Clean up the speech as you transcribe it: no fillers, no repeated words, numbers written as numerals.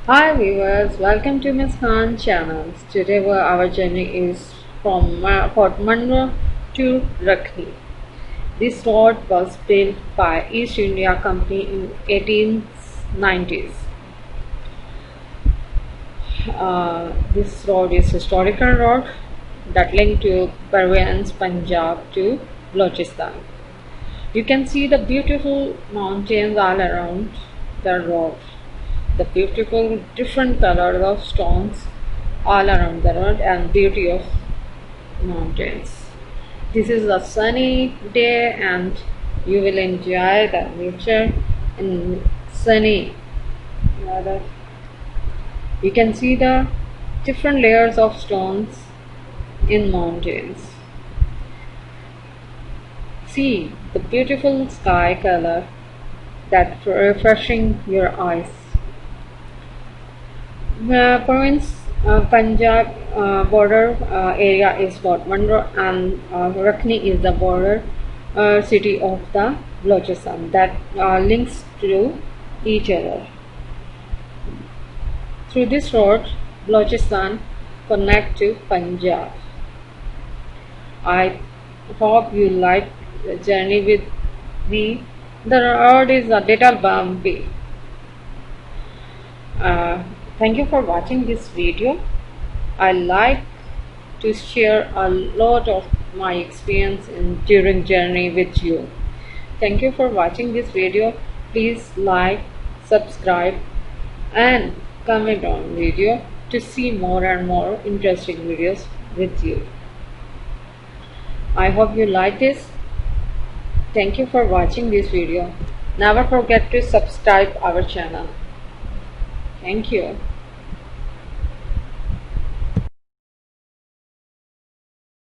Hi viewers, welcome to Miss Khan channels. Today our journey is from Fort Munro to Rahkni. This road was built by East India Company in 1890s. This road is historical road that linked to Parvans, Punjab to Balochistan. You can see the beautiful mountains all around the road. The beautiful different colors of stones all around the road and beauty of mountains. This is a sunny day and you will enjoy the nature in sunny weather. You can see the different layers of stones in mountains. See the beautiful sky color that refreshing your eyes. Province Punjab border area is Fort Munro and Rahkni is the border city of the Balochistan that links to each other. Through this road, Balochistan connect to Punjab. I hope you like the journey with me. The road is a little bumpy. Thank you for watching this video. I like to share a lot of my experience during journey with you. Thank you for watching this video. Please like, subscribe and comment on video to see more and more interesting videos with you. I hope you like this. Thank you for watching this video. Never forget to subscribe our channel. Thank you.